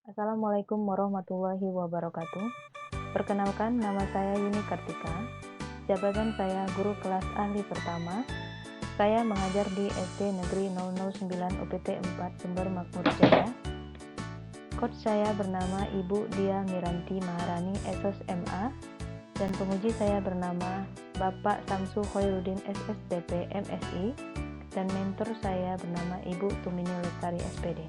Assalamualaikum warahmatullahi wabarakatuh. Perkenalkan, nama saya Yuni Kartika. Jabatan saya guru kelas ahli pertama. Saya mengajar di SD Negeri 009 UPT 4 Sumber Makmur Jaya. Coach saya bernama Ibu Dia Miranti Maharani SOS MA dan penguji saya bernama Bapak Samsu Khairuddin SSDP MSI dan mentor saya bernama Ibu Tumini Lestari SPD.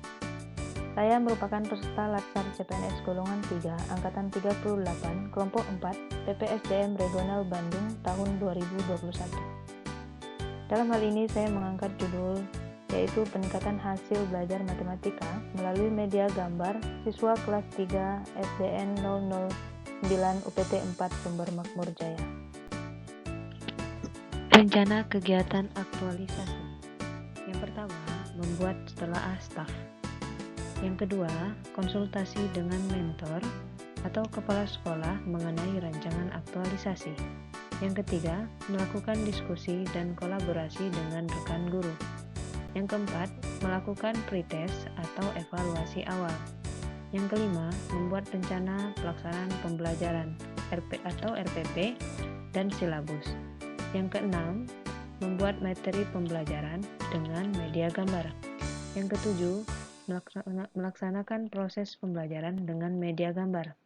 Saya merupakan peserta Latsar CPNS golongan 3 angkatan 38 kelompok 4 PPSDM Regional Bandung tahun 2021. Dalam hal ini saya mengangkat judul yaitu peningkatan hasil belajar matematika melalui media gambar siswa kelas 3 SDN 009 UPT 4 Sumber Makmur Jaya. Rencana kegiatan aktualisasi. Yang pertama, membuat telaah staf. Yang kedua, konsultasi dengan mentor atau kepala sekolah mengenai rancangan aktualisasi. Yang ketiga, melakukan diskusi dan kolaborasi dengan rekan guru. Yang keempat, melakukan pretest atau evaluasi awal. Yang kelima, membuat rencana pelaksanaan pembelajaran RPP dan silabus. Yang keenam, membuat materi pembelajaran dengan media gambar. Yang ketujuh, melaksanakan proses pembelajaran dengan media gambar.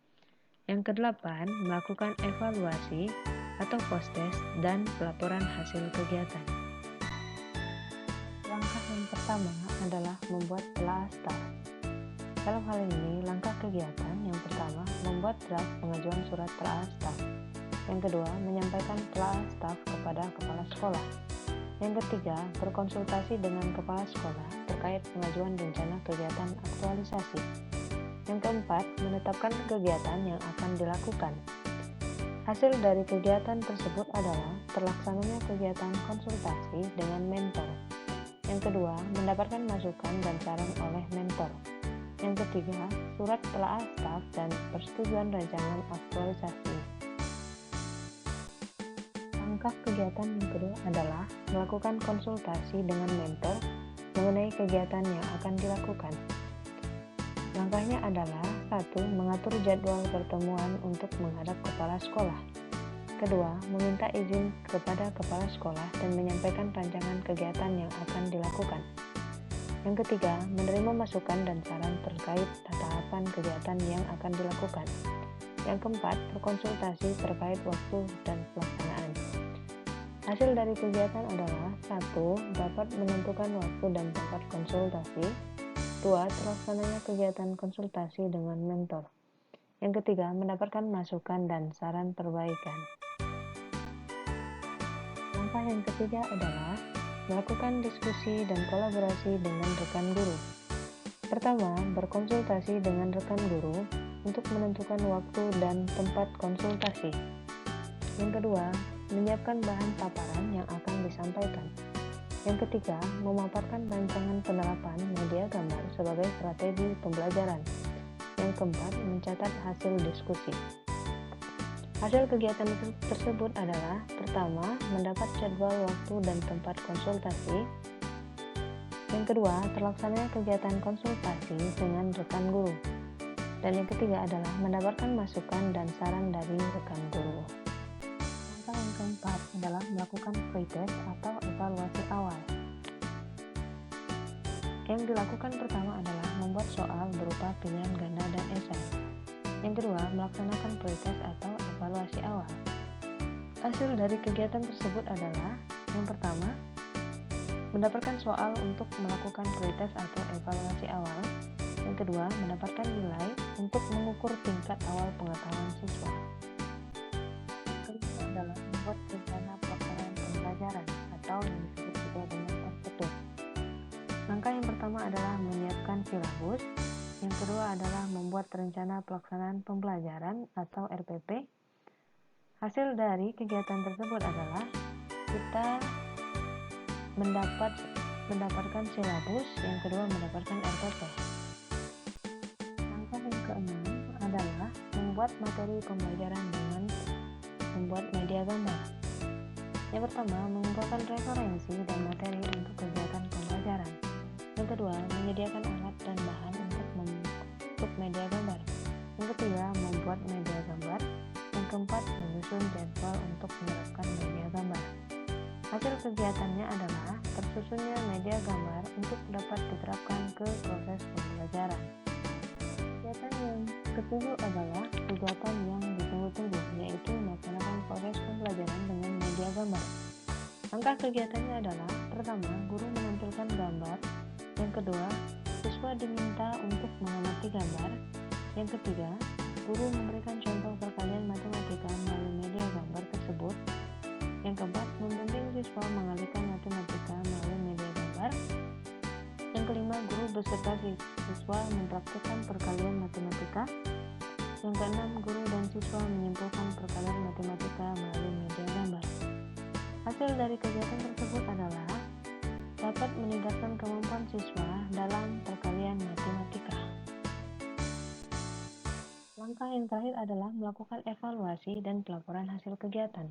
Yang kedelapan, melakukan evaluasi atau post-test dan pelaporan hasil kegiatan. Langkah yang pertama adalah membuat telaah staf. Dalam hal ini, langkah kegiatan yang pertama membuat draft pengajuan surat telaah staf. Yang kedua, menyampaikan telaah staf kepada kepala sekolah. Yang ketiga, berkonsultasi dengan kepala sekolah terkait pengajuan rencana kegiatan aktualisasi. Yang keempat, menetapkan kegiatan yang akan dilakukan. Hasil dari kegiatan tersebut adalah terlaksananya kegiatan konsultasi dengan mentor. Yang kedua, mendapatkan masukan dan saran oleh mentor. Yang ketiga, surat telaah staf dan persetujuan rancangan aktualisasi. Langkah kegiatan yang kedua adalah melakukan konsultasi dengan mentor mengenai kegiatan yang akan dilakukan. Langkahnya adalah 1. Mengatur jadwal pertemuan untuk menghadap kepala sekolah. Kedua, meminta izin kepada kepala sekolah dan menyampaikan rancangan kegiatan yang akan dilakukan. Yang ketiga, menerima masukan dan saran terkait tahapan kegiatan yang akan dilakukan. Yang keempat, berkonsultasi terkait waktu dan pelaksanaan. Hasil dari kegiatan adalah 1. Dapat menentukan waktu dan tempat konsultasi. 2. Terlaksananya kegiatan konsultasi dengan mentor. Yang ketiga, mendapatkan masukan dan saran perbaikan. Langkah yang ketiga adalah melakukan diskusi dan kolaborasi dengan rekan guru. Pertama, berkonsultasi dengan rekan guru untuk menentukan waktu dan tempat konsultasi. Yang kedua, menyiapkan bahan paparan yang akan disampaikan. Yang ketiga, memaparkan rancangan penerapan media gambar sebagai strategi pembelajaran. Yang keempat, mencatat hasil diskusi. Hasil kegiatan tersebut adalah pertama, mendapat jadwal waktu dan tempat konsultasi. Yang kedua, terlaksananya kegiatan konsultasi dengan rekan guru. Dan yang ketiga adalah mendapatkan masukan dan saran dari rekan guru. Langkah yang keempat adalah melakukan pretest atau evaluasi awal. Yang dilakukan pertama adalah membuat soal berupa pilihan ganda dan esai. Yang kedua, melaksanakan pretest atau evaluasi awal. Hasil dari kegiatan tersebut adalah yang pertama, mendapatkan soal untuk melakukan pretest atau evaluasi awal. Yang kedua, mendapatkan nilai untuk mengukur tingkat awal pengetahuan siswa. Adalah membuat rencana pelaksanaan pembelajaran atau yang disebut juga dengan RPP. Langkah yang pertama adalah menyiapkan silabus. Yang kedua adalah membuat rencana pelaksanaan pembelajaran atau RPP. Hasil dari kegiatan tersebut adalah kita mendapatkan silabus, yang kedua mendapatkan RPP. Langkah yang keenam adalah membuat materi pembelajaran dengan membuat media gambar. Yang pertama, mengumpulkan referensi dan materi untuk kegiatan pembelajaran. Yang kedua, menyediakan alat dan bahan untuk membentuk media gambar. Yang ketiga, membuat media gambar. Yang keempat, menyusun jadwal untuk menerapkan media gambar. Hasil kegiatannya adalah tersusunnya media gambar untuk dapat diterapkan ke proses pembelajaran. Kegiatan yang ketujuh adalah kegiatan yang ditunggu-tunggu, yaitu melaksanakan proses pembelajaran dengan media gambar. Langkah kegiatannya adalah: pertama, guru menampilkan gambar. Yang kedua, siswa diminta untuk mengamati gambar. Yang ketiga, guru memberikan contoh perkalian matematika melalui media gambar tersebut. Yang keempat, membimbing siswa mengalihkan matematika melalui media gambar. Yang kelima, guru beserta siswa mempraktikkan perkalian matematika. Yang keenam, guru dan siswa menyimpulkan perkalian matematika melalui media gambar. Hasil dari kegiatan tersebut adalah dapat meningkatkan kemampuan siswa dalam perkalian matematika. Langkah yang terakhir adalah melakukan evaluasi dan pelaporan hasil kegiatan.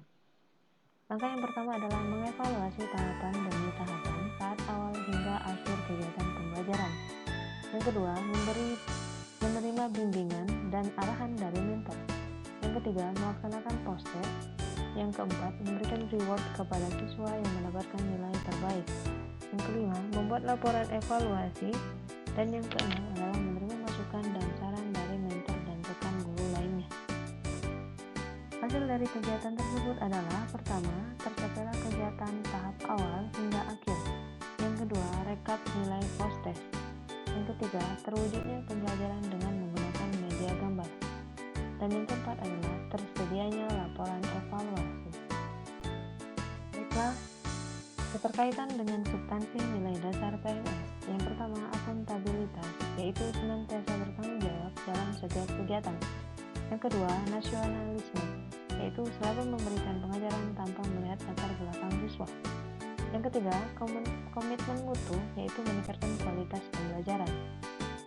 Langkah yang pertama adalah mengevaluasi tahapan demi tahapan saat awal hingga akhir kegiatan pembelajaran. Yang kedua, menerima bimbingan dan arahan dari mentor. Yang ketiga, melaksanakan post-test. Yang keempat, memberikan reward kepada siswa yang mendapatkan nilai terbaik. Yang kelima, membuat laporan evaluasi. Dan yang keenam adalah menerima masukan dan saran dari mentor dan rekan guru lainnya. Hasil dari kegiatan tersebut adalah: pertama, tercapailah kegiatan tahap awal hingga akhir. Yang kedua, rekap nilai post-test. Yang ketiga, terwujudnya pembelajaran dengan menggunakan media gambar. Dan yang keempat adalah tersedianya laporan evaluasi. Baiklah, keterkaitan dengan substansi nilai dasar PNS. Yang pertama, akuntabilitas, yaitu senantiasa bertanggung jawab dalam setiap kegiatan. Yang kedua, nasionalisme, yaitu selalu memberikan pengajaran tanpa melihat latar belakang siswa. Yang ketiga, komitmen mutu, yaitu meningkatkan kualitas pembelajaran.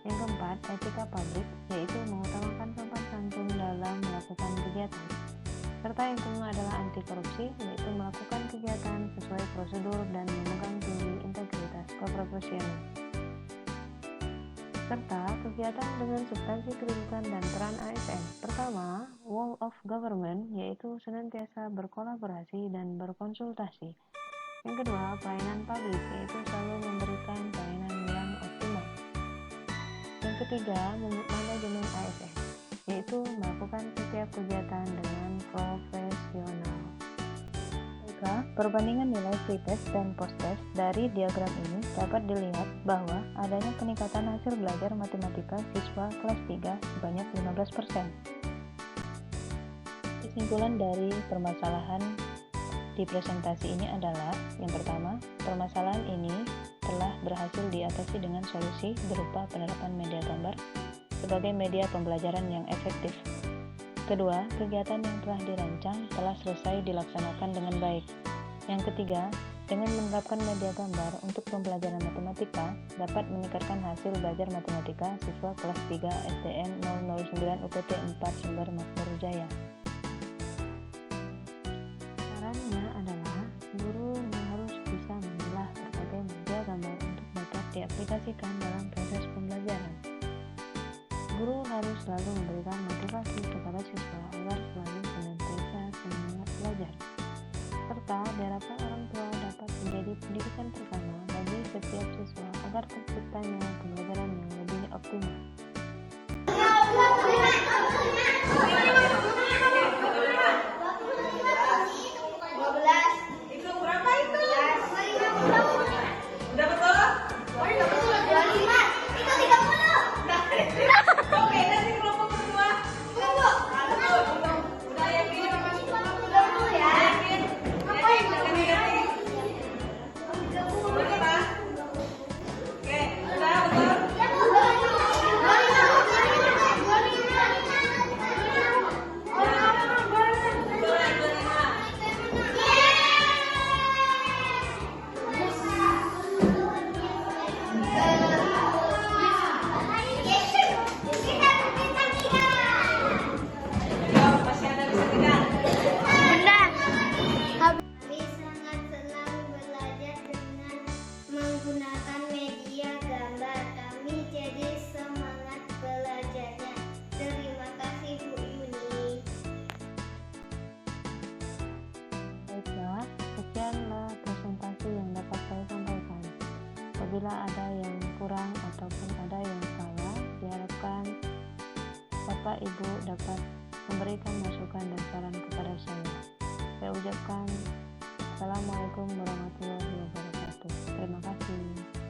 Yang keempat, etika publik, yaitu mengutamakan sopan santun dalam melakukan kegiatan. Serta yang kelima adalah anti korupsi, yaitu melakukan kegiatan sesuai prosedur dan memegang tinggi integritas keprofesionalan. Serta kegiatan dengan substansi kedudukan dan peran ASN. Pertama, Wall of Government, yaitu senantiasa berkolaborasi dan berkonsultasi. Yang kedua, pelayanan publik, yaitu selalu memberikan pelayanan yang optimal. Yang ketiga, manajemen ASN, yaitu melakukan setiap kegiatan dengan profesional. Baiklah, perbandingan nilai pretest dan posttest dari diagram ini dapat dilihat bahwa adanya peningkatan hasil belajar matematika siswa kelas 3 sebanyak 15%. Kesimpulan dari permasalahan di presentasi ini adalah: yang pertama, permasalahan ini telah berhasil diatasi dengan solusi berupa penerapan media gambar sebagai media pembelajaran yang efektif. Kedua, kegiatan yang telah dirancang telah selesai dilaksanakan dengan baik. Yang ketiga, dengan menerapkan media gambar untuk pembelajaran matematika dapat meningkatkan hasil belajar matematika siswa kelas 3 SDN 009 UPT 4 Sumber Makmur Jaya. Sarannya adalah guru harus bisa memilah berbagai media gambar untuk dapat diaplikasikan dalam proses pembelajaran. Guru harus selalu memberikan motivasi kepada siswa agar selalu senantiasa semangat belajar. Serta diharapkan orang tua dapat menjadi pendidikan pertama bagi setiap siswa agar terciptanya pembelajaran yang lebih optimal. Apabila ada yang kurang ataupun ada yang salah, diharapkan Bapak Ibu dapat memberikan masukan dan saran kepada saya. Saya ucapkan Assalamualaikum warahmatullahi wabarakatuh. Terima kasih.